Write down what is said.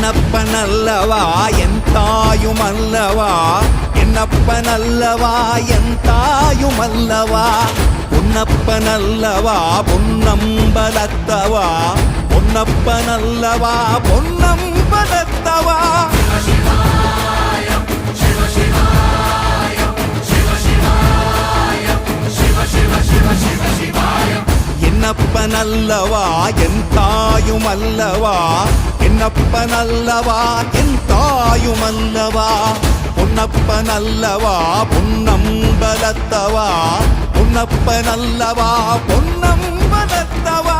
என்னப்பனல்லவா என் தாயுமல்லவா, என்னப்பனல்லவா என் தாயுமல்லவா, பொன்னப்பனல்லவா பொன்னம்பலத்தவா, பொன்னப்பனல்லவா பொன்னம்பலத்தவா. என்னப்பனல்லவா என் தாயுமல்லவா, என்னப்பனல்லவா என் தாயுமல்லவா, பொன்னப்பனல்லவா பொன்னம்பலத்தவா, பொன்னப்பனல்லவா பொன்னம்பலத்தவா.